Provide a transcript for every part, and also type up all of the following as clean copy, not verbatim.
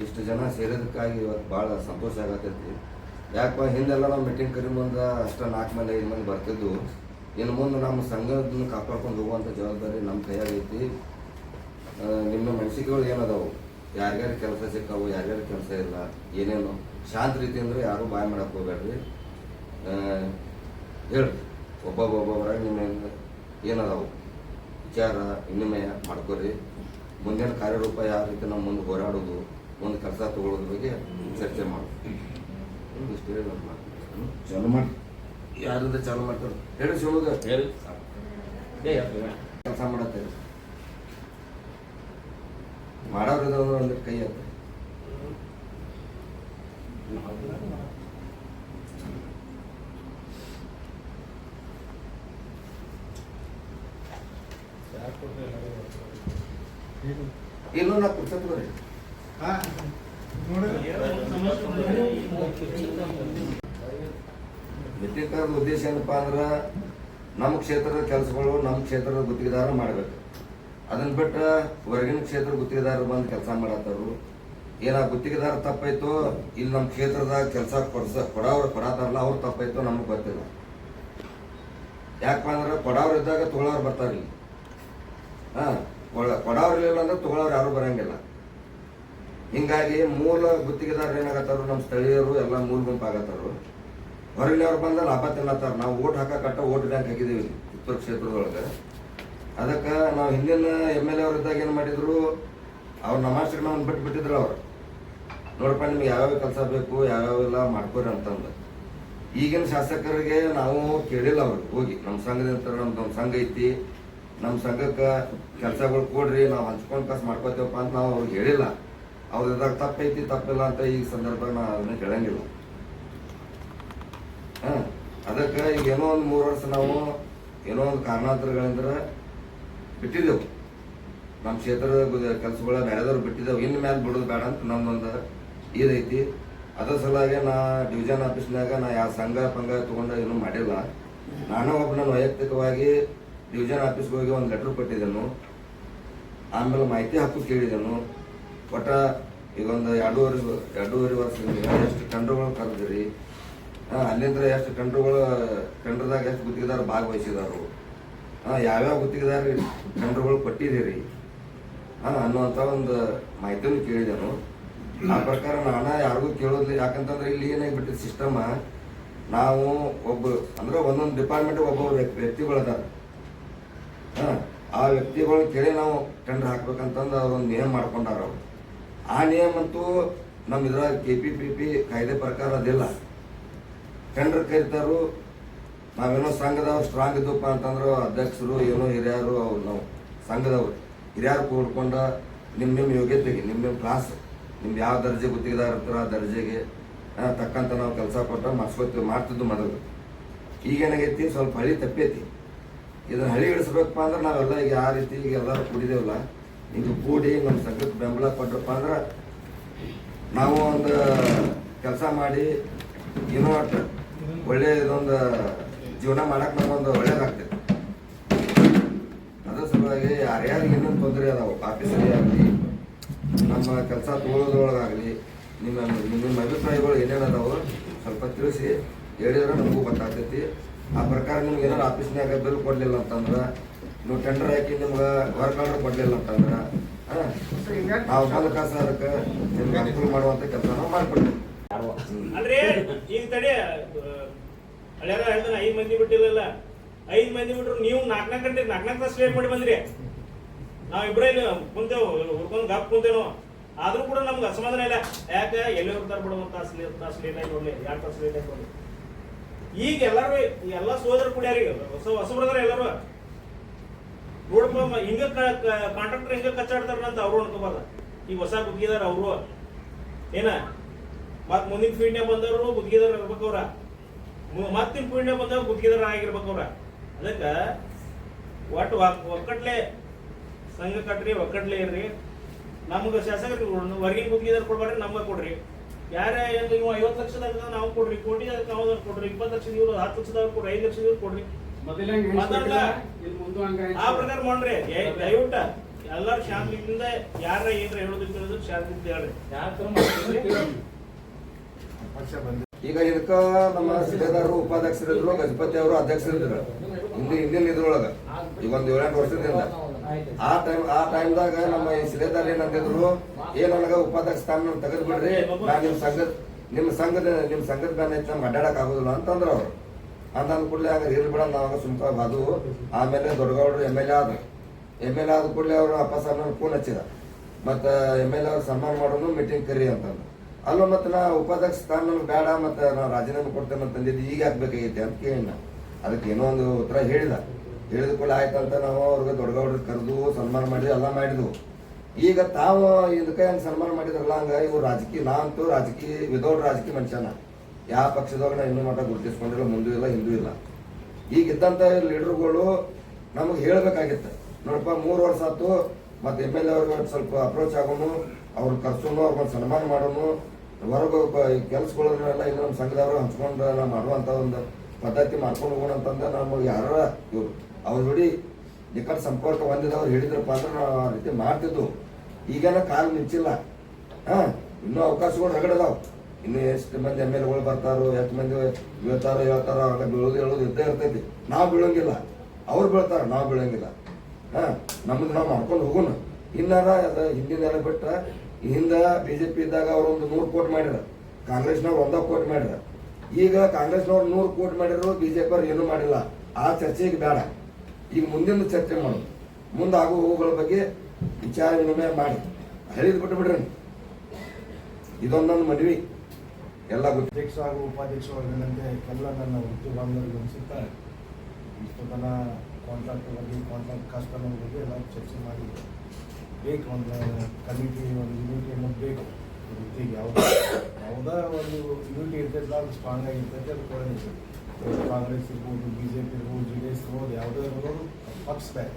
ಇಷ್ಟು ಜನ ಸೇರೋದಕ್ಕಾಗಿ ಇವತ್ತು ಭಾಳ ಸಂತೋಷ ಆಗತ್ತೈತಿ. ಯಾಕಪ್ಪ ಹಿಂದೆಲ್ಲ ನಾವು ಮೀಟಿಂಗ್ ಕರಿ ಮುಂದೆ ಅಷ್ಟು 4 ಮಂದಿ 5 ಮಂದಿ ಬರ್ತಿದ್ದು. ಇನ್ನು ಮುಂದೆ ನಮ್ಮ ಸಂಘದನ್ನ ಕಾಪಾಡ್ಕೊಂಡು ಹೋಗುವಂಥ ಜವಾಬ್ದಾರಿ ನಮ್ಮ ಕೈಯಾಗೈತಿ. ನಿಮ್ಮ ಮನಸ್ಸಿಗೆಗಳು ಏನದಾವು, ಯಾರ್ಯಾರು ಕೆಲಸ ಸಿಕ್ಕಾವು, ಯಾರ್ಯಾರು ಕೆಲಸ ಇಲ್ಲ, ಏನೇನು ಶಾಂತ ರೀತಿ ಅಂದರೆ ಯಾರೂ ಬಾಯ್ ಮಾಡಕ್ಕೆ ಹೋಗ್ಬೇಡ್ರಿ. ಹೇಳ್ರಿ ಒಬ್ಬೊಬ್ಬರಾಗ ನಿಮ್ಮ ಏನದಾವು ವಿಚಾರ ವಿನಿಮಯ ಮಾಡ್ಕೊರಿ. ಮುಂದಿನ ಕಾರ್ಯರೂಪ ಯಾವ ರೀತಿ ನಾವು ಮುಂದೆ ಹೋರಾಡೋದು, ಮುಂದೆ ಕೆಲಸ ತಗೊಳ್ಳೋದ್ರ ಬಗ್ಗೆ ಚರ್ಚೆ ಮಾಡೋದು. ಇಷ್ಟು ಹೇಳಿ ನಮ್ಮ ಚಾಲು ಮಾಡಿ. ಯಾರಿಂದ ಚಾಲು ಮಾಡ್ತಾರೆ ಹೇಳಿ ಶಿವಮೊಗ್ಗ ಹೇಳಿ ಕೆಲಸ ಮಾಡತ್ತೇವೆ ಮಾಡೋರಿದ್ರೆ ಒಂದು ಕೈ ಅಂತ ಇನ್ನೂ ನಾ ಪುಸ್ತಕ ಬರೀ ಮೀಟಿಂಗ್ ಉದ್ದೇಶ ಏನಪ್ಪ ಅಂದ್ರೆ ನಮ್ಮ ಕ್ಷೇತ್ರದ ಕೆಲಸಗಳು ನಮ್ಮ ಕ್ಷೇತ್ರದ ಗುತ್ತಿಗೆದಾರ ಮಾಡಬೇಕು. ಅದನ್ನ ಬಿಟ್ಟು ಹೊರಗಿನ ಕ್ಷೇತ್ರ ಗುತ್ತಿಗೆದಾರ ಬಂದು ಕೆಲಸ ಮಾಡತ್ತಾರು. ಏನ ಗುತ್ತಿಗೆದಾರ ತಪ್ಪಾಯ್ತು, ಇಲ್ಲಿ ನಮ್ಮ ಕ್ಷೇತ್ರದಾಗ ಕೆಲಸ ಕೊಡತಾರಲ್ಲ ಅವ್ರು ತಪ್ಪಾಯ್ತು ನಮಗೆ ಗೊತ್ತಿಲ್ಲ. ಯಾಕಪ್ಪ ಅಂದ್ರೆ ಕೊಡವ್ರು ಇದ್ದಾಗ ತೊಗೊಳವ್ರು ಬರ್ತಾರೆ ಇಲ್ಲಿ. ಕೊಡವ್ರು ಇರಲಿಲ್ಲ ಅಂದ್ರೆ ತೊಗೊಳವ್ರು ಯಾರು ಬರಂಗಿಲ್ಲ. ಹಿಂಗಾಗಿ ಮೂಲ ಗುತ್ತಿಗೆದಾರ ಏನಾಗತ್ತಾರು, ನಮ್ಮ ಸ್ಥಳೀಯರು ಎಲ್ಲ ಮೂಲ ಗುಂಪಾಗತ್ತಾರು. ಹೊರಗಿನವ್ರು ಬಂದ ಲಾಭ ತಿನ್ನತ್ತಾರ. ನಾವು ಓಟ್ ಹಾಕಟ್ಟ ಓಟ್ ಬ್ಯಾಂಕ್ ಹಾಕಿದ್ದೀವಿ ಉತ್ತರ ಕ್ಷೇತ್ರದೊಳಗೆ. ಅದಕ್ಕೆ ನಾವು ಹಿಂದಿನ MLA ಅವ್ರು ಇದ್ದಾಗ ಏನು ಮಾಡಿದ್ರು, ಅವ್ರು ನಮಾಸ್ಟಿಗೆ ನಾವು ಬಿಟ್ಟಿದ್ರು. ಅವ್ರು ನೋಡಪ್ಪ ನಿಮ್ಗೆ ಯಾವ್ಯಾವ ಕೆಲಸ ಬೇಕು ಯಾವ್ಯಾವೆಲ್ಲ ಮಾಡ್ಕೋರಿ ಅಂತಂದು. ಈಗಿನ ಶಾಸಕರಿಗೆ ನಾವು ಕೇಳಿಲ್ಲ ಅವ್ರಿಗೆ ಹೋಗಿ ನಮ್ಮ ಸಂಘದಿಂದ ನಮ್ಮ ಸಂಘ ಐತಿ, ನಮ್ಮ ಸಂಘಕ್ಕೆ ಕೆಲಸಗಳು ಕೊಡ್ರಿ, ನಾವು ಹಂಚ್ಕೊಂಡು ಕಾಸು ಮಾಡ್ಕೋತೇವಪ್ಪ ಅಂತ ನಾವು ಅವ್ರಿಗೆ ಹೇಳಿಲ್ಲ. ಅವ್ರದಾಗ ತಪ್ಪೈತಿ ತಪ್ಪಿಲ್ಲ ಅಂತ ಈ ಸಂದರ್ಭ ನಾವು ಅದನ್ನ ಕೇಳಂಗಿಲ್ಲ. ಅದಕ್ಕೆ ಈಗ ಏನೋ ಒಂದು 3 ವರ್ಷ ನಾವು ಏನೋ ಒಂದು ಕಾರಣಾಂತರಗಳಿಂದ ಬಿಟ್ಟಿದ್ದೆವು. ನಮ್ಮ ಕ್ಷೇತ್ರದ ಕೆಲಸಗಳ ಬೇರೆದವ್ರು ಬಿಟ್ಟಿದ್ದೆವು. ಇನ್ನು ಮೇಲೆ ಬಿಡೋದು ಬೇಡ ಅಂತ ನಮ್ಮೊಂದು ಇದೈತಿ. ಅದ್ರ ಸಲುವಾಗಿ ನಾ ಡಿವಿಷನ್ ಆಫೀಸ್ನಾಗ ನಾ ಯಾವ ಸಂಘ ಪಂಗ ತೊಗೊಂಡು ಏನೂ ಮಾಡಿಲ್ಲ. ನಾನು ಒಬ್ಬ ನಾನು ವೈಯಕ್ತಿಕವಾಗಿ ಡಿವಿಷನ್ ಆಫೀಸ್ಗೆ ಹೋಗಿ ಒಂದು ಲೆಟ್ರ್ ಕೊಟ್ಟಿದ್ದೆನು. ಆಮೇಲೆ ಮಾಹಿತಿ ಹಾಕು ಕೇಳಿದೆನು. ಒಟ್ಟ ಈಗ ಒಂದು 2.5 ವರ್ಷದಿಂದ ಎಷ್ಟು ಟೆಂಡರ್ಗಳು ಕರೆದ್ರಿ, ಅಲ್ಲಿಂದ ಎಷ್ಟು ಟೆಂಡರ್ದಾಗ ಎಷ್ಟು ಗುತ್ತಿಗೆದಾರ ಭಾಗವಹಿಸಿದಾರು, ಯಾವ್ಯಾವ ಗುತ್ತಿಗೆದಾರ ಟೆಂಡರ್ಗಳು ಕೊಟ್ಟಿದ್ದೀರಿ ಅನ್ನುವಂಥ ಒಂದು ಮಾಹಿತಿನೂ ಕೇಳಿದೆನು. ಆ ಪ್ರಕಾರ ನಾನು ಯಾರಿಗೂ ಕೇಳೋದಿಲ್ಲ. ಯಾಕಂತಂದ್ರೆ ಇಲ್ಲಿ ಏನಾಗ್ಬಿಟ್ಟಿದೆ ಸಿಸ್ಟಮ, ನಾವು ಅಂದ್ರೆ ಒಂದೊಂದು ಡಿಪಾರ್ಟ್ಮೆಂಟ್ಗೆ ಒಬ್ಬೊಬ್ಬರು ವ್ಯಕ್ತಿಗಳದಾರ. ಆ ವ್ಯಕ್ತಿಗಳನ್ನ ಕೇಳಿ ನಾವು ಟೆಂಡರ್ ಹಾಕ್ಬೇಕಂತಂದು ಅವ್ರೊಂದು ನಿಯಮ ಮಾಡ್ಕೊಂಡಾರ. ಅವರು ಆ ನಿಯಮ ಅಂತೂ ನಮ್ಮ ಇದ್ರಾಗ KPPP ಕಾಯ್ದೆ ಪ್ರಕಾರ ಅದಿಲ್ಲ. ಟೆಂಡರ್ ಕರಿತಾರು, ನಾವೇನೋ ಸಂಘದವ್ರು ಸ್ಟ್ರಾಂಗ್ ಇದ್ದಪ್ಪ ಅಂತಂದ್ರೆ ಅಧ್ಯಕ್ಷರು ಏನೋ ಹಿರಿಯರು ಅವ್ರು ನಾವು ಸಂಘದವ್ರು ಹಿರಿಯರು ಕೂಡ್ಕೊಂಡು ನಿಮ್ಮ ಯೋಗ್ಯತೆಗೆ ನಿಮ್ಮ ಕ್ಲಾಸ್ ನಿಮ್ದು ಯಾವ ದರ್ಜೆ ಗುತ್ತಿಗೆದಾರ ಇರ್ತಾರೋ ಆ ದರ್ಜೆಗೆ ತಕ್ಕಂತ ನಾವು ಕೆಲಸ ಕೊಟ್ಟು ಮಾಡ್ತಿದ್ದು ಮೊದಲು. ಈಗೇನಾಗೈತಿ ಸ್ವಲ್ಪ ಹಳಿ ತಪ್ಪೈತಿ. ಇದನ್ನ ಹಳಿ ಇಳಿಸ್ಬೇಕಪ್ಪ ಅಂದ್ರೆ ನಾವೆಲ್ಲ ಈಗ ಯಾವ ರೀತಿ ಈಗ ಎಲ್ಲರೂ ಕೂಡಿದೇವಲ್ಲ, ಈಗ ಕೂಡಿ ನಮ್ಮ ಸಂಘಕ್ಕೆ ಬೆಂಬಲ ಕೊಟ್ಟರಪ್ಪ ಅಂದ್ರೆ ನಾವು ಒಂದು ಕೆಲಸ ಮಾಡಿ ಏನೋ ಒಟ್ಟು ಒಳ್ಳೆ ಇದೊಂದು ಜೀವನ ಮಾಡಕ್ಕೆ ನಮಗೊಂದು ಒಳ್ಳೇದಾಗ್ತೈತಿ. ಅದ್ರ ಸಲುವಾಗಿ ಯಾರ್ಯಾರಿಗೆ ಇನ್ನೊಂದು ತೊಂದರೆ ಅದಾವು, ಆಫೀಸಲ್ಲಿ ಆಗಲಿ ನಮ್ಮ ಕೆಲಸ ತಗೊಳ್ಳೋದ್ರೊಳಗಾಗಲಿ ನಿಮ್ಮ ಅಭಿಪ್ರಾಯಗಳು ಏನೇನದಾವು ಸ್ವಲ್ಪ ತಿಳಿಸಿ ಹೇಳಿದ್ರೆ ನಮಗೂ ಗೊತ್ತಾಗ್ತೈತಿ. ಆ ಪ್ರಕಾರ ನಿಮ್ಗೆ ಏನಾರು ಆಫೀಸ್ನಾಗ ಬಿಲ್ ಕೊಡಲಿಲ್ಲ ಅಂತಂದ್ರೆ, ನೀವು ಟೆಂಡರ್ ಹಾಕಿ ನಿಮ್ಗೆ ವರ್ಕ್ ಆರ್ಡರ್ ಕೊಡಲಿಲ್ಲ ಅಂತಂದ್ರೆ ನಾವು ಬಂದ ಕಾಸ ಅದಕ್ಕೆ ನಿಮ್ಗೆ ಅನುಕೂಲ ಮಾಡುವಂಥ ಕೆಲಸ ನಾವು ಮಾಡಿಕೊಡ್ತೀವಿ. ಅಲ್ರಿ ಈಗ ತಡಿ ಹಳ್ಯಾರ ಹೇಳ್ತಾನೆ 5 ಮಂದಿ ಬಿಟ್ಟಿಲ್ಲ. 5 ಮಂದಿ ಬಿಟ್ರು ನೀವು 4 ಗಂಟೆ ತಾಸು ಲೇಟ್ ಮಾಡಿ ಬಂದ್ರಿ. ನಾವ್ ಇಬ್ಬರೇ ಕುಂತೇವು, ಹುಡ್ಕೊಂಡು ಗಪ್ ಕುಂತೇನು. ಆದ್ರೂ ಕೂಡ ನಮ್ಗೆ ಅಸಮಾಧಾನ ಇಲ್ಲ. ಯಾಕೆ ಎಲ್ಲಿ ಹೋಗ್ತಾರ ಬಿಡೋ ತಾಸು ಲೇಟ್ ಆಗಿ ನೋಡ್ಲಿ, 2 ತಾಸು ಲೇಟ್ ಆಗಿ ನೋಡ್ಲಿ. ಈಗ ಎಲ್ಲ ಸೋದರ ಕುಡಿಯಾರ, ಈಗ ಹೊಸಬ್ರದಾರ ಎಲ್ಲರೂ ನೋಡಪ್ಪ. ಹಿಂಗ ಕಾಂಟ್ರಾಕ್ಟರ್ ಹಿಂಗ ಕಚ್ಚಾಡ್ತಾರಂತ ಅವ್ರು ಅನ್ಕೋಬಾರ್ದ. ಈಗ ಹೊಸ ಗುತ್ತಿಗೆದಾರ ಅವರು ಏನ ಮತ್ ಮುಂದಿನ ಫೀಲ್ಡ್ನಾಗ ಬಂದವರು ಗುತ್ತಿಗೆದಾರ ಇರ್ಬೇಕವ್ರ, ಮತ್ತಿನ ಫೀಲ್ಡ್ನಾಗ ಬಂದವ್ರು ಗುತ್ತಿಗೆದಾರ ಆಗಿರ್ಬೇಕವ್ರ. ಅದಕ್ಕ ಒಟ್ಟು ಒಕ್ಕಟ್ಲೆ ಸಂಘ ಕಟ್ರಿ, ಒಕ್ಕಟ್ಲೆ ಇರ್ರಿ. ನಮ್ಗೆ ಶಾಸಕರಿಗೆ ಹೊರಗಿನ ಗುತ್ತಿಗೆದಾರ ಕೊಡ್ಬಾರ್ರಿ, ನಮ್ಗೆ ಕೊಡ್ರಿ. ಯಾರೇ ನೀವು 50 ಲಕ್ಷದಾಗ ನಾವು ಕೊಡ್ರಿ, ಕೋಟಿ ನಾವು ಕೊಡ್ರಿ, 20 ಲಕ್ಷ ಇವ್ರು 10 ಲಕ್ಷದವ್ರು ಕೊಡ್ರಿ, 5 ಲಕ್ಷ ಇವ್ರು ಕೊಡ್ರಿ. ಆ ಪ್ರಕಾರ ಮಾಡ್ರಿ. ದಯವಿಟ್ಟು ಎಲ್ಲಾರು ಶಾಂತಿಯಿಂದ ಯಾರ ಏನ್ರ ಹೇಳೋದಿಲ್ಲ ಶಾಂತಿಯಿಂದ ಹೇಳ್ರಿ. ಈಗ ಇದಕ್ಕ ನಮ್ಮ ಸಿದ್ದೇದಾರರು ಉಪಾಧ್ಯಕ್ಷರಿದ್ರು, ಗಜಪತಿ ಅವರು ಅಧ್ಯಕ್ಷರಿದ್ರು ಹಿಂದಿನ ಇದ್ರೊಳಗ ಈಗ ಒಂದ್ 7-8 ವರ್ಷದಿಂದ. ಆ ಟೈಮ್ದಾಗ ನಮ್ಮ ಈ ಸಿದ್ದೇದಾರ ಏನಂತಿದ್ರು, ನನಗ ಉಪಾಧ್ಯಕ್ಷ ಸ್ಥಾನ ತೆಗೆದು ಬಿಡ್ರಿ, ನಾ ನಿಮ್ ಸಂಘದ ಬ್ಯಾನ್ ಐತಿ, ನಮ್ಗೆ ಅಡ್ಡಾಡಕ್ ಆಗುದಿಲ್ಲ ಅಂತಂದ್ರ ಅವ್ರು. ಅಂದ ಕೂಡಲೇ ಹಂಗ ಇರ್ಲಿ ಬಿಡ ನಾವಾಗ ಸುಮ್ಕ ಅದು. ಆಮೇಲೆ ದೊಡ್ಡಗೌಡರು MLA ಆದ ಕೂಡಲೇ ಅವ್ರು ಅಪ್ಪ ಸಾಹೇಬ್ ಫೋನ್ ಹಚ್ಚಿದ, ಮತ್ತ MLA ಅವ್ರು ಸನ್ಮಾನ ಮಾಡೋನು ಮೀಟಿಂಗ್ ಕರಿ ಅಂತಂದು. ಅಲ್ಲ ಮತ್ತೆ ನಾ ಉಪಾಧ್ಯಕ್ಷ ಸ್ಥಾನ ನಮ್ಗೆ ಬೇಡ, ಮತ್ತೆ ನಾವು ರಾಜೀನಾಮೆ ಕೊಡ್ತೇನೆ ಅಂತಂದಿದ್ದು, ಈಗ ಹಾಕ್ಬೇಕಾಗೈತೆ ಅಂತ ಕೇಳಿನ. ಅದಕ್ಕೆ ಏನೋ ಒಂದು ಉತ್ತರ ಹೇಳಿದ ಕೂಡ ಆಯ್ತಂತ ನಾವು ಅವ್ರಿಗೆ ದೊಡ್ಡಗೌಡ್ರಿಗೆ ಕರೆದು ಸನ್ಮಾನ ಮಾಡಿದ್ವಿ, ಎಲ್ಲ ಮಾಡಿದ್ವು. ಈಗ ತಾವು ಇದಕ್ಕೆ ಹೆಂಗೆ ಸನ್ಮಾನ ಮಾಡಿದ್ರಲ್ಲ ಹಂಗ ಇವ್ರು ರಾಜಕೀಯ, ನಾ ಅಂತೂ ವಿದೌಟ್ ರಾಜಕೀಯ ಮನುಷ್ಯನ. ಯಾವ ಪಕ್ಷದಾಗ ನಾ ಇನ್ನೂ ಮಟ್ಟ ಗುರುತಿಸ್ಕೊಂಡಿಲ್ಲ, ಮುಂದೂ ಇಲ್ಲ ಹಿಂದೂ ಇಲ್ಲ. ಈಗ ಇದ್ದಂಥ ಲೀಡರ್ಗಳು ನಮಗೆ ಹೇಳ್ಬೇಕಾಗಿತ್ತು, ನೋಡಪ್ಪ 3 ವರ್ಷ ಆಯ್ತು, ಮತ್ತೆ MLA ಅವ್ರಿಗೆ ಸ್ವಲ್ಪ ಅಪ್ರೋಚ್ ಆಗೋನು, ಅವ್ರು ಕರ್ಸೋನು, ಅವ್ರಿಗೊಂದು ಸನ್ಮಾನ ಮಾಡೋನು, ಹೊರಗೆ ಕೆಲಸಗಳನ್ನೆಲ್ಲ ಇನ್ನು ನಮ್ಮ ಸಂಘದವರು ಹಂಚ್ಕೊಂಡು ನಾವು ಮಾಡುವಂಥ ಒಂದು ಪದ್ಧತಿ ಮಾಡ್ಕೊಂಡು ಹೋಗೋಣ ಅಂತಂದ್ರೆ ನಮಗೆ ಯಾರ ಇವರು ಅವ್ರ ಜೋಡಿ ನಿಕಟ ಸಂಪರ್ಕ ಹೊಂದಿದವ್ರು ಹೇಳಿದ್ರಪ್ಪ ಅಂದ್ರೆ ನಾವು ಆ ರೀತಿ ಮಾಡ್ತಿದ್ವು. ಈಗೇನ ಕಾಲ ನಿಂಚಿಲ್ಲ. ಇನ್ನೂ ಅವಕಾಶಗಳು ರಗಡದಾವ್. ಇನ್ನು ಎಷ್ಟು ಮಂದಿ MLAಗಳು ಬರ್ತಾರೋ, ಎಷ್ಟು ಮಂದಿ ಹೇಳ್ತಾರೋ ಅವಾಗ ಬೀಳೋದು ಹೇಳೋದು ಇದ್ದೇ ಇರ್ತೈತಿ. ನಾವು ಬೀಳಂಗಿಲ್ಲ, ಅವ್ರು ಬೀಳ್ತಾರ, ನಾವು ಬೀಳಂಗಿಲ್ಲ. ನಮ್ದು ನಾವು ಮಾಡ್ಕೊಂಡು ಹೋಗೋಣ. ಇನ್ನಾರ ಹಿಂದಿನೆಲ್ಲ ಬಿಟ್ಟ ಹಿಂದ BJP ಇದ್ದಾಗ ಅವ್ರು ಒಂದು 100 ಕೋಟಿ ಮಾಡ್ಯಾರ, ಕಾಂಗ್ರೆಸ್ನವ್ರು 1 ಕೋಟಿ ಮಾಡ್ಯಾರ. ಈಗ ಕಾಂಗ್ರೆಸ್ನವ್ರು 100 ಕೋಟಿ ಮಾಡಿದ್ರು, BJP ಅವ್ರು ಏನೂ ಮಾಡಿಲ್ಲ. ಆ ಚರ್ಚೆಗೆ ಬೇಡ. ಈಗ ಮುಂದಿನ ಚರ್ಚೆ ಮಾಡೋದು, ಮುಂದೆ ಆಗೋ ಹೋಗುಗಳ ಬಗ್ಗೆ ವಿಚಾರ ವಿನಿಮಯ ಮಾಡಿ ಹೇಳಿದ್ ಬಿಟ್ಟು ಬಿಡ್ರಿ. ಇದೊಂದೊಂದು ಮನವಿ ಎಲ್ಲ ಅಧ್ಯಕ್ಷ ಹಾಗೂ ಉಪಾಧ್ಯಕ್ಷ ವರ್ಗದಂತೆ ಎಲ್ಲ ನನ್ನ ವೃತ್ತಿ ಬಾಂಧವರಿಗೆ ಅನಿಸುತ್ತಾ ಇಷ್ಟು ತನ ಕಾಂಟ್ರಾಕ್ಟ್ ಬಗ್ಗೆ, ಕಾಂಟ್ರಾಕ್ಟ್ ಕಸ್ಟಮರ್ ಬಗ್ಗೆ ಎಲ್ಲ ಚರ್ಚೆ ಮಾಡಿದ್ದೆ. ಬೇಕು ಒಂದು ಕಮಿಟಿ, ಒಂದು ಯೂನಿಟಿ ಅನ್ನೋದು ಬೇಕು ವೃತ್ತಿಗೆ. ಯಾವುದೇ ಒಂದು ಯೂನಿಟಿ ಇರ್ತೈತೆ, ಅದು ಸ್ಟ್ರಾಂಗ್ ಆಗಿರ್ತೈತೆ, ಅದು ಕೂಡ ಕಾಂಗ್ರೆಸ್ ಇರ್ಬೋದು, BJP ಇರ್ಬೋದು, JDS ಇರ್ಬೋದು, ಯಾವುದೇ ಇರ್ಬೋದು, ಪಕ್ಷ ಬೇರೆ.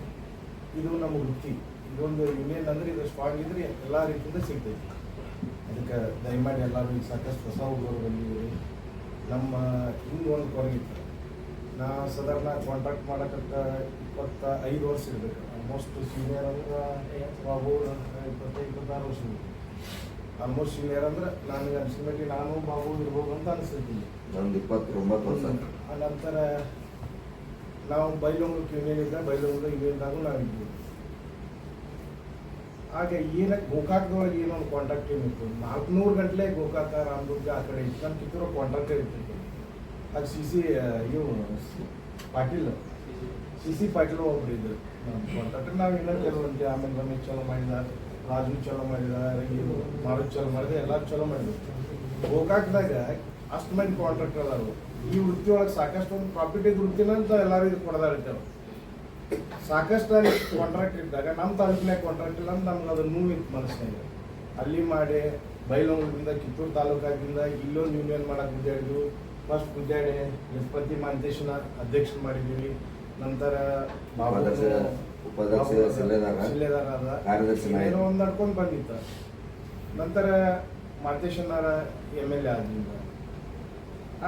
ಇದು ನಮ್ಮ ವೃತ್ತಿ. ಇದೊಂದು ಯೂನಿಯನ್ ಅಂದರೆ ಇದು ಸ್ಟ್ರಾಂಗ್ ಇದ್ರೆ ಎಲ್ಲ ರೀತಿಯಿಂದ ಸಿಗ್ತೈತಿ. ಅದಕ್ಕೆ ದಯಮಾಡಿ ಎಲ್ಲರೂ ಈಗ ಸಾಕಷ್ಟು ಹೊಸ ಹುಡುಗರು ಬಂದಿದ್ದೀವಿ. ನಮ್ಮ ಹಿಂಗೆ ಒಂದು ಕೊರಗಿತ್ತು. ನಾ ಸಾಧಾರಣ ಕಾಂಟ್ರಾಕ್ಟ್ ಮಾಡೋಕ್ಕೆ 25 ವರ್ಷ ಇರಬೇಕು. ಆಲ್ಮೋಸ್ಟ್ ಸೀನಿಯರ್ ಅಂದ್ರೆ ಬಾಬು 25-26 ವರ್ಷ ಇರಬೇಕು. ಆಲ್ಮೋಸ್ಟ್ ಸೀನಿಯರ್ ಅಂದ್ರೆ ನನಗೆ ಅನ್ಸಿಮೇಲೆ ನಾನು ಬಾಬು ಇರ್ಬೋದು ಅಂತ ಅನಿಸ್ತೀನಿ. ಒಂದು 29 ವರ್ಷ. ನಂತರ ನಾವು ಬೈಲೊಂಗಕ್ಕೆ ಯೂನಿಯನ್ ಇದ್ದ, ಬೈಲೊಂಗದ ಯೂನಿಯನ್ದಾಗೂ ನಾವು ಇದ್ವಿ. ಹಾಗೆ ಏನಕ್ಕೆ ಗೋಕಾಕ್ದೊಳಗೆ ಏನೊಂದು ಕಾಂಟ್ರಾಕ್ಟ್ ಏನಿತ್ತು, 400 ಗಂಟಲೆ ಗೋಕಾಕ, ರಾಮದುರ್ಗ ಆ ಕಡೆ ಇತ್ತು. ನಮ್ಮ ಕಿತ್ತೂರು ಕಾಂಟ್ರಾಕ್ಟೇ ಇರ್ತಿತ್ತು. ಅದು CC ಪಾಟೀಲ್ ಒಬ್ರು ಇದ್ರು ನಮ್ಮ ಕಾಂಟ್ರಾಕ್ಟರ್. ನಾವು ಇನ್ನೂ ಕೆಲವಂತೆ ಆಮೇಲೆ ರಮೇಶ್ ಚಲೋ ಮಾಡಿದ, ರಾಜು ಚಲೋ ಮಾಡಿದ, ಮಾರುತ್ ಚಲೋ ಮಾಡಿದ, ಎಲ್ಲರೂ ಚಲೋ ಮಾಡಿದ್ರು. ಗೋಕಾಕ್ದಾಗ ಅಷ್ಟು ಮಂದಿ ಕಾಂಟ್ರಾಕ್ಟರ್ ಅದಾರು. ಈ ವೃತ್ತಿ ಒಳಗೆ ಸಾಕಷ್ಟು ಒಂದು ಪ್ರಾಫಿಟ್ ಇದ್ದ ವೃತ್ತಿನ ಅಂತ ಎಲ್ಲರೂ ಇದು ಕೊಡದಾಡ್ತೇವೆ. ಸಾಕಷ್ಟು ಕಾಂಟ್ರಾಕ್ಟ್ ಇದ್ದಾಗ ನಮ್ಮ ತಾಲೂಕಿನಾಗ ಕಾಂಟ್ರಾಕ್ಟ್ ಇಲ್ಲ ಅಂತ ನಮ್ಗೆ ಅದು ನೋವಿತ್ತು ಮನಸ್ಸಿನಾಗ. ಅಲ್ಲಿ ಮಾಡಿ ಬೈಲೊಂಗದಿಂದ ಕಿತ್ತೂರು ತಾಲೂಕಾಗಿಂದ ಇಲ್ಲೊಂದು ಯೂನಿಯನ್ ಮಾಡಕ್ಕೆ ಗುದ್ದಾಡಿದ್ವು. ಫಸ್ಟ್ ಗುದ್ದಾಡಿ ಗಣಪತಿ ಮಾಂತೇಶನ ಅಧ್ಯಕ್ಷ ಮಾಡಿದ್ದೀವಿ. ನಂತರ ಏನೋ ಒಂದು ನಡ್ಕೊಂಡು ಬಂದಿತ್ತು. ನಂತರ ಮಾಂತೇಶನಾರ MLA ಆದ್ರಿಂದ.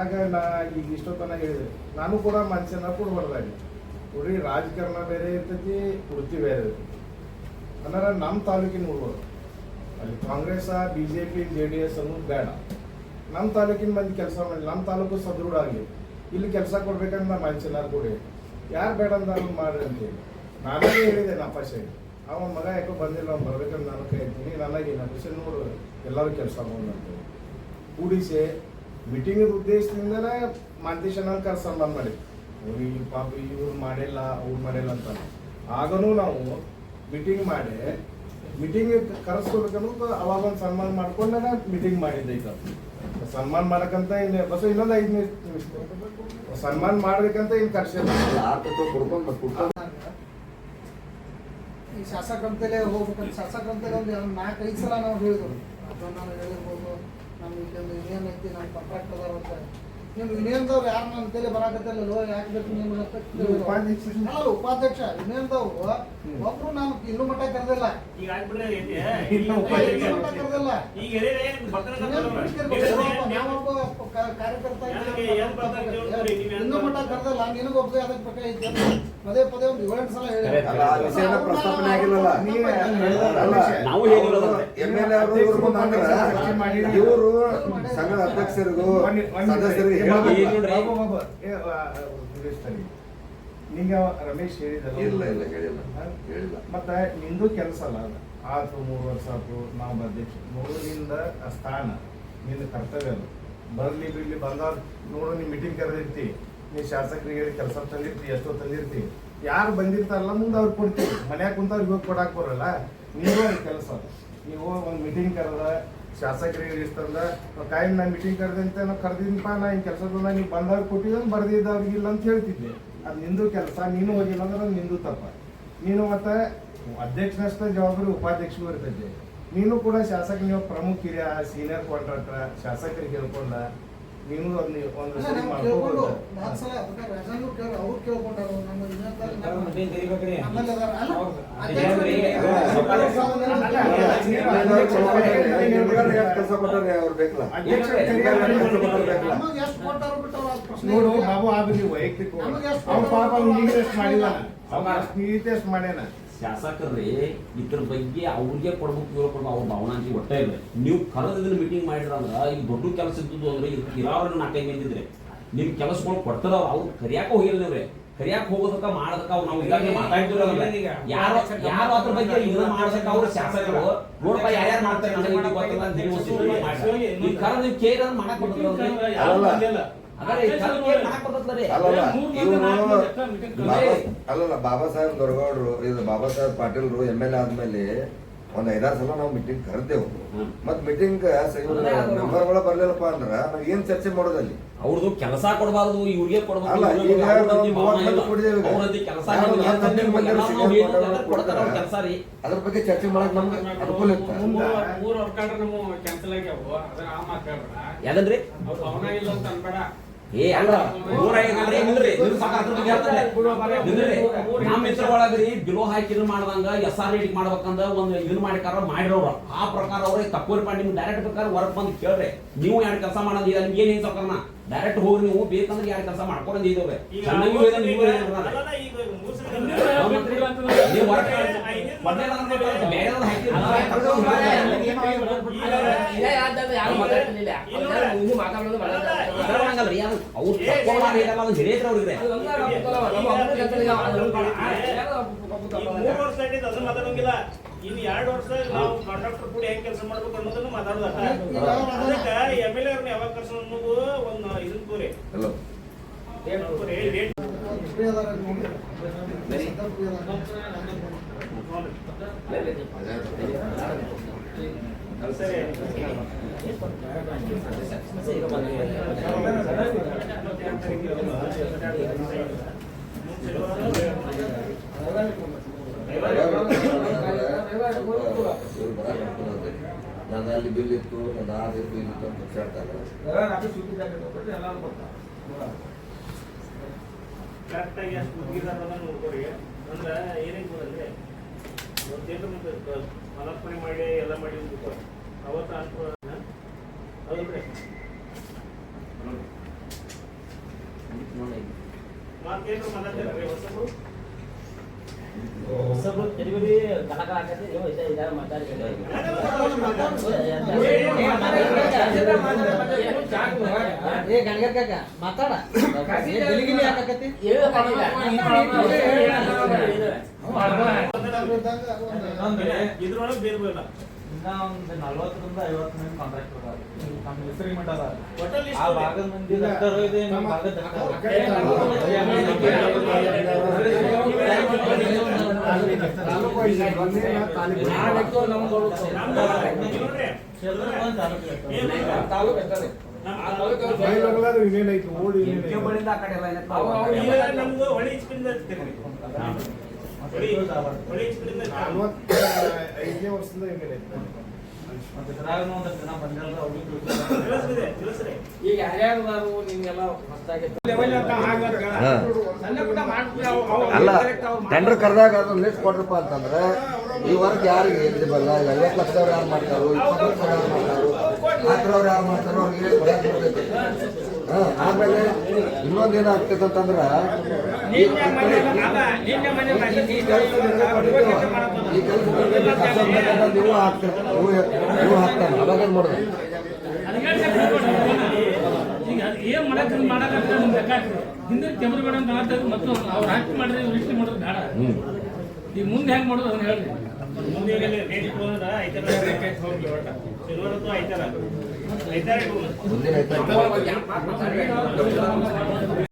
ಆಗ ನಾ ಈಗ ಇಷ್ಟೊತ್ತನ ಹೇಳಿದೆ, ನಾನು ಕೂಡ ಮನುಷ್ಯನ ಕೂಡ ಹೊಡೆದಾಡಿ ನೋಡ್ರಿ, ರಾಜಕಾರಣ ಬೇರೆ ಇರ್ತೈತಿ, ವೃತ್ತಿ ಬೇರೆ ಇರ್ತೈತಿ. ಅಂದ್ರೆ ನಮ್ಮ ತಾಲೂಕಿನ ಹುಡುಗರು ಅಲ್ಲಿ ಕಾಂಗ್ರೆಸ್, BJP, JDS ಅನ್ನೋದು ಬೇಡ. ನಮ್ಮ ತಾಲೂಕಿನ ಮಂದಿ ಕೆಲಸ ಮಾಡಿ, ನಮ್ಮ ತಾಲೂಕು ಸದೃಢ ಆಗಲಿ, ಇಲ್ಲಿ ಕೆಲಸ ಕೊಡ್ಬೇಕಂತ ನಮ್ಮ ಮನುಷ್ಯನಾರು ಕೊಡಿ, ಯಾರು ಬೇಡ ಅಂತ ಅವ್ನು ಮಾಡ್ರಿ ಅಂತೇಳಿ ನಾನೇ ಹೇಳಿದೆ. ನಪಾಸೆ ಅವನ ಮಗ ಯಾಕೋ ಬಂದಿಲ್ಲ, ಅವ್ನು ಬರ್ಬೇಕಂತ ನಾನು ಕೈ ಇರ್ತೀನಿ. ನನಗೆ ನಪಾಸೆ ನೋಡು ಎಲ್ಲರೂ ಕೆಲಸ ಮಾಡೋದಂತೆ ಕೂಡಿಸಿ ಮೀಟಿಂಗ್ ಉದ್ದೇಶದಿಂದನೇ ಮಾಂತೇಶನ ಸನ್ಮಾನ ಮಾಡಿ, ಅವ್ರಿಗೆ ಪಾಪ ಇವ್ರು ಮಾಡಿಲ್ಲ, ಅವ್ರು ಮಾಡಿಲ್ಲ ಅಂತ. ಆಗನೂ ನಾವು ಮೀಟಿಂಗ್ ಮಾಡಿ ಮೀಟಿಂಗ್ ಕರೆಸ್ಕೋಬೇಕನ್ನೋದು ಅವಾಗ ಒಂದು ಸನ್ಮಾನ ಮಾಡ್ಕೊಂಡಾಗ ಮೀಟಿಂಗ್ ಮಾಡಿದ್ದೆ. ಈಗ ಸನ್ಮಾನ ಮಾಡಕ್ಕಂತ ಬಸ್ ಇನ್ನೊಂದು 5 ನಿಮಿಷ ಸನ್ಮಾನ ಮಾಡ್ಬೇಕಂತ ಇನ್ನು ಕರ್ಸಿಲ್ಲ. ಈ ಶಾಸಕರಂತಲೇ ಹೋಗ್ಬೇಕಂತ ಶಾಸಕರಂತಲೇ ಒಂದು 4-5 ಸಲ ನಾವು ಹೇಳಿದ್ರು. ಅದನ್ನು ನಾನು ಹೇಳಿರ್ಬೋದು, ನಮ್ಮ ಇಲ್ಲೊಂದು ಯೂನಿಯನ್ ಐತಿ, ನಮ್ಮ ಕಾಂಟ್ರಾಕ್ಟ್ ಅದಾವ ಅಂತ. ನಿಮ್ಮ ಯೂನಿಯನ್ದವ್ರು ಯಾರು ನನ್ನ ಕೈಲಿ ಬರಾಕತ್ತಲ್ಲೋ, ಯಾಕೆ ಬೇಕು ನೀವು ಉಪಾಧ್ಯಕ್ಷ ಯೂನಿಯನ್ದವ್ರು ಒಬ್ರು ನಾನು ಇನ್ನೂ ಮಟ್ಟ ಕರೆದಿಲ್ಲ. ಈಗ ಆಗ್ಬಿಟ್ರೆ ಮಟ್ಟ ಕರೆದಿಲ್ಲ. ಈಗ ಹೇಳಿದ್ರೆ ಬರ್ತಾನೆ ನಾವೊಬ್ಬ ಕಾರ್ಯಕರ್ತ ನನಗೆ ಏನ್ ಬರ್ತಾರೆ ಕೇಳ್ತೀರಿ ನೀವು? ಇನ್ನೂ ಮಟ್ಟ ಕರೆದಲ್ಲ ನಿನಗೊಬ್ಬ ಅದಕ್ಕೆ ಬೇಕಾಗಿತ್ತು ಪದೇ ಪದೇ ಒಂದು 7 ಸಲ ಹೇಳಿ ಅಲ್ಲ, ಆ ವಿಷಯನ ಪ್ರಸ್ತಾಪನೆ ಆಗಿಲ್ಲಲ್ಲ. ನೀವೇ ಅಲ್ಲ, ನಾವು ಹೇಳಿರೋದು MLA ಅವರು ಇವ್ರು ಬಂದು ಅಂದ್ರೆ ಇವರು ಸಂಘದ ಅಧ್ಯಕ್ಷರಿಗೂ ಸದಸ್ಯರಿಗೂ ನಿಂಗೆ ರಮೇಶ್ ಹೇಳಿದಲ್ಲ ಇಲ್ಲ ಹೇಳಿಲ್ಲ. ಮತ್ತೆ ನಿಂದು ಕೆಲಸ ಅಲ್ಲ ಅದು ಆತು 3 ವರ್ಷ ಆತು ನಾವು ಅಧ್ಯಕ್ಷ ನೋಡೋದ್ರಿಂದ ಆ ಸ್ಥಾನ ನಿನ್ನ ಕರ್ತವ್ಯ ಅದು ಬರ್ಲಿ ಬಿಡ್ಲಿ ಬಂದವ್ರು ನೋಡು ನೀ ಮೀಟಿಂಗ್ ಕರೆದಿರ್ತಿ ನೀ ಶಾಸಕರಿಗೆ ಕೆಲಸ ತಂದಿರ್ತಿ ಎಷ್ಟೋ ತಂದಿರ್ತಿ ಯಾರು ಬಂದಿರ್ತಾರಲ್ಲ ಮುಂದೆ ಅವ್ರಿಗೆ ಕೊಡ್ತೀವಿ ಮನ್ಯಾಗ ಕುಂತವ್ರಿಗೆ ಹೋಗಿ ಕೊಡಾಕ್ ಬರಲ್ಲ ನೀವು ಕೆಲಸ ನೀವು ಒಂದು ಮೀಟಿಂಗ್ ಕರೆದ ಶಾಸಕರಿಗೆ ಇಷ್ಟಂದ ಕಾಯಂ ನಾ ಮೀಟಿಂಗ್ ಕರೆದಂತೆ ನಾವು ಕರೆದಿನಪ್ಪ ನಾ ಹಿಂಗೆ ಕೆಲಸದ ನೀವು ಬಂದವ್ರಿಗೆ ಕೊಟ್ಟಿದ್ದಂಗೆ ಬರ್ದಿದ್ದವ್ರಿಗೆ ಇಲ್ಲ ಅಂತ ಹೇಳ್ತಿದ್ದೆ ಅದು ನಿಂದು ಕೆಲಸ ನೀನು ಹೋಗಿಲ್ಲ ಅಂದ್ರೆ ಅದು ನಿಂದು ತಪ್ಪ ನೀನು ಮತ್ತೆ ಅಧ್ಯಕ್ಷನಷ್ಟ ಜವಾಬ್ದಾರಿ ಉಪಾಧ್ಯಕ್ಷಗೂ ಇರ್ತೈತೆ ನೀನು ಕೂಡ ಶಾಸಕ ನೀವು ಪ್ರಮುಖ ಹಿರಿಯ ಸೀನಿಯರ್ ಕಾಂಟ್ರಾಕ್ಟರ್ ಶಾಸಕರಿಗೆ ಹೇಳ್ಕೊಂಡ ನೀನು ಒಂದು ಸರಿ ಕೇಳ್ಕೊಂಡು ಮಾಡ್ಕೋಬಹುದು. 4 ಸಲ ರಾಜಾನು ಕೇಳಿ ಅವ್ರು ಕೇಳ್ಕೊಂಡಾರ ನಮ್ಮ ಕೆಲಸ ಕೊಟ್ಟರೆ ಅವ್ರು ಬೇಕಲ್ಲ. ಅಧ್ಯಕ್ಷರು ನಮಗೆ ಎಷ್ಟು ಕೊಟ್ಟಾರು ಬಿಟ್ಟವ್ರು ಅದು ಪ್ರಶ್ನೆ ನೋಡು ಇಲ್ಲ. ಬಾಬು ಆಗಿ ವೈಯಕ್ತಿಕ ನಮಗೆ ಎಷ್ಟು ಅವ್ನು ಪಾಪ ನೀನು ಎಷ್ಟು ಮಾಡಿಲ್ಲ ನೀ ಟೆಸ್ಟ್ ಮಾಡ್ಯಾನ ಶಾಸಕರೇ ಇದ್ರ ಬಗ್ಗೆ ಅವ್ರಿಗೆ ಕೊಡ್ಬೇಕು ಇವ್ರಿಗೆ ಕೊಡ್ಬೇಕು ಅವ್ರ ಭಾವನಾಂತಿ ಒಟ್ಟೆ ಇಲ್ಲ. ನೀವು ಕರೆದಿದ್ದನ್ನ ಮೀಟಿಂಗ್ ಮಾಡಿದ್ರ ಅಂದ್ರ ಈಗ ದೊಡ್ಡ ಕೆಲಸ ಇದ್ದು ಅಂದ್ರೆ ಇರಾವ್ರನ್ನ 4-5 ಮಂದಿ ಇದ್ರೆ ನಿಮ್ ಕೆಲಸಗಳು ಕೊಡ್ತಾರ ಅವ್ರು ಕರಿಯಾಕ ಹೋಗಿಲ್ಲ ನೀವ್ರೆ ಕರಿಯಾಕ ಹೋಗೋದಕ್ಕ ಮಾಡೋದಕ್ಕ ನಾವು ಈಗಾಗಲೇ ಮಾತಾಡ್ತಿರೋಲ್ಲ ಯಾರು ಅದ್ರ ಬಗ್ಗೆ ಇದನ್ನ ಮಾಡೋದಕ್ಕ ಅವ್ರ ಶಾಸಕರು ನೋಡಪ್ಪ ಯಾರ್ಯಾರು ಮಾಡ್ತಾರೆ ನನಗೆ ಇದು ಗೊತ್ತಿಲ್ಲ ಅಂತ ಹೇಳಿ ಒಂದು ಈ ಕರ ನೀವು ಕೇರ್ ಮಾಡಕ್ ಬರ್ತದ್ರಿ ಅದೇ ಈ ಕರ ಕೇರ್ ಮಾಡಕ್ ಬರ್ತದ್ರಿ ಅಲ್ಲಲ್ಲ ಬಾಬಾ ಸಾಹೇಬ್ ದೊರಗೌಡ್ರು ಇದು ಬಾಬಾ ಸಾಹೇಬ್ ಪಾಟೀಲ್ರು MLA ಆದ್ಮೇಲೆ ಒಂದ್ 5-6 ಸಲ ನಾವು ಮೀಟಿಂಗ್ ಕರೆದೇವು ಮತ್ ಮೀಟಿಂಗ್ ಮೆಂಬರ್ಗಳ ಬರ್ಲಿಲ್ಲಪ್ಪ ಅಂದ್ರ ನಾವ್ ಏನ್ ಚರ್ಚೆ ಮಾಡೋದಲ್ಲಿ ಅವ್ರದ್ದು ಕೆಲಸ ಕೊಡಬಾರ್ದು ಇವ್ರಿಗೆ ಕೊಡಬಾರ್ದು ಅಲ್ಲ, ಈಗ ನಾವು 30 ಮಂದಿ ಕೊಟ್ಟಿದ್ದೇವೆ ಈಗ. ಕೆಲಸ ನಾವು 10 ಮಂದಿ ಕೊಡ್ತಾರ ಕೆಲಸ ರೀ ಅದ್ರ ಬಗ್ಗೆ ಚರ್ಚೆ ಮಾಡಕ್ ನಮ್ಗೆ ಅನುಕೂಲ ಇತ್ತು. ಮೂರು ವರ್ಕರ್ ನಮ್ಮ ಕ್ಯಾನ್ಸಲ್ ಆಗ್ಯಾವ ಅದ್ರ ಆ ಮಾತಾಡ್ಬೇಡ ಯಾಕಂದ್ರಿ ಅವ್ರ ಭವನ ಇಲ್ಲ ಅಂತ ಅನ್ಬೇಡ ಏ ಅಲ್ಲ 105 ನಿಲ್ರಿ ನೀವು ಸಾಕು ಅದ್ರ ಬಗ್ಗೆ ಹೇಳ್ತಾರೆ ನಿಲ್ರಿ ನಮ್ಮ ಮಿತ್ರ ಒಳಗ್ರಿ ಬಿಲೋ ಹಾಕಿ ಇದನ್ನ ಮಾಡ್ದಂಗ SR ರೇಟಿಂಗ್ ಮಾಡ್ಬೇಕಂದ ಒಂದು ಇದನ್ನ ಮಾಡಿಕಾರ ಮಾಡಿರೋರು ಆ ಪ್ರಕಾರ ಅವ್ರಿಗೆ ತಪ್ಪೋರಿಪ ನಿಮ್ಗೆ ಡೈರೆಕ್ಟ್ ಪ್ರಕಾರ ವರ್ಕ್ ಬಂದು ಕೇಳ್ರಿ ನೀವು ಯಾರು ಕೆಲಸ ಮಾಡೋದು ಇಲ್ಲ ನಿಮ್ಗೆ ಏನೇನು ಸರ್ಕಾರನ ಡೈರೆಕ್ಟ್ ಹೋಗಿ ನೀವು ಬೇಕಂದ್ರೆ ಯಾರು ಕೆಲಸ ಮಾಡ್ಕೊಂಡು ಇದ್ದೇವೆ ಚೆನ್ನಾಗಿ ನೀವು ನೀವು ವರ್ಕ್ ಮಾತಾಡೋದು ಯಾರು ಅವ್ರು ಹಿರಿಯತ್ರ ಅವ್ರಿಗೆ 3 ವರ್ಷ ಆಗಿದೆ ಅದನ್ನ ಮಾತಾಡೋಂಗಿಲ್ಲ ಇನ್ನು 2 ವರ್ಷ ನಾವು ಕಾಂಟ್ರಾಕ್ಟರ್ ಕೂಡ ಹೆಂಗ್ ಕೆಲಸ ಮಾಡ್ಬೇಕು ಅನ್ನೋದನ್ನ ಮಾತಾಡೋದ ಅದಕ್ಕೆ MLA ಅವ್ರನ್ನ ಯಾವಾಗ ಕರ್ಸೋ ಅನ್ನೋದು ಒಂದು ಇದನ್ನ ತೋರಿ ಹಲೋ ರೇಟ್ ಪ್ರಿಯದಾರ ನೋಡಿ. ಪ್ರಿಯದಾರ. ಸರಿ ನನ್ನ ಅಲ್ಲಿ ಬಿಲ್ ಇತ್ತು ನನ್ನ ಬಿಲ್ ಇತ್ತು ಅಂತ ಹೇಳ್ತಾರೆ. ಕರೆಕ್ಟ್ ಆಗಿ ಅಷ್ಟು ಮುಗಿದಾರ ನೋಡ್ಕೊರಿ ಅಂದ್ರೆ ಏನೈತಿ ಅಂದ್ರೆ ಒಂದು ಮತ್ತೆ ಮಲರ್ಪಣೆ ಮಾಡಿ ಎಲ್ಲ ಮಾಡಿ ಅವತ್ತು ಅನ್ಕೋ ಹೌದ್ರಿ ಮಾತೇನು ಮಾತಾಡ್ತಾರೆ ಹೊಸಬ್ರು ಹೊಸಬ್ರು ತೆರಿಬಿ ಕನಕ ಹಾಕತ್ತೆ ನೀವು ಇದ ಮಾತಾಡ್ತೀರಿ ಏ ಗಣಗರ್ ಕಾಕ ಮಾತಾಡ ಬೆಳಿಗ್ಗೆ ಯಾಕಕತ್ತಿ ಇದ್ರೊಳಗೆ ಬೇರೆ ಬೇಡ ಇನ್ನ ಒಂದು 40 ರಿಂದ 50 ಮಂದಿ ಕಾಂಟ್ರಾಕ್ಟ್ ಅದಾರ ನಮ್ಮ ಹೆಸರಿಮೆಂಟ್ ಅದ ಟೋಟಲ್ ಆ ಭಾಗದ ಮಂದಿ ಡಾಕ್ಟರ್ ಇದೆ ನಮ್ಮ ಭಾಗದ ನಮ್ದು ಹೊಳಿ ಇಚ್ಪಿಂದ 45ನೇ ವರ್ಷದಿಂದ ಮತ್ತೆ ಇದ್ರಾಗ ಒಂದಷ್ಟು ಜನ ಬಂದಿರಲ್ಲ ಅವ್ರಿಗೆ ತಿಳಿಸ್ರಿ ಈಗ ಯಾರ್ಯಾರು ನಿಮ್ಗೆಲ್ಲ ಹೊಸದಾಗಿ ಅಲ್ಲ ಟೆಂಡರ್ ಕರೆದಾಗ ಅದನ್ನ ಲಿಸ್ಟ್ ಕೊಡ್ರಪ್ಪ ಅಂತಂದ್ರೆ ಈ ವರ್ಕ್ ಯಾರಿಗೆ ಎಲಿಜಿಬಲ್ 50 ಲಕ್ಷದವ್ರು ಯಾರು ಮಾಡ್ತಾರೋ 20 ಲಕ್ಷ ಯಾರು ಮಾಡ್ತಾರೋ 10 ಯಾರು ಮಾಡ್ತಾರೋ ಅವ್ರಿಗೆ ಕೊಡಕ್ಕೆ ಬರ್ತೈತಿ. ಆಮೇಲೆ ಇನ್ನೊಂದು ಏನಾಗ್ತೈತೆ ಅಂತಂದ್ರೆ ಈ ಕೆಲಸ ನೀವು ಹಾಕ್ತೀರಿ, ನೀವು ಹಾಕ್ತಾನೆ ಅವಾಗ ಏನು ಮಾಡೋದು? ಈಗ ಏನ್ ಮಾಡಕ್ ಹಿಂದೆ ಕೆಮರು ಬೇಡ ಅಂತ ಹೇಳ್ತಾರೆ. ಮತ್ತು ಅವ್ರು ಹಾಕಿ ಮಾಡಿದ್ರೆ ಇವ್ರು ಇಷ್ಟು ಮಾಡೋದು ಬೇಡ. ಈಗ ಮುಂದೆ ಹೆಂಗ್ ಮಾಡೋದು ಅದನ್ನ ಹೇಳಿ. ಮುಂದೆ ರೇಟ್ ಇಟ್ಕೊಂಡ್ರ ಐತಾರ ಹೋಗ್ಲಿ ಒಟ್ಟ ಸಿಲ್ವರ್ ಅಂತೂ ಐತಾರ ಮುಂದಿನ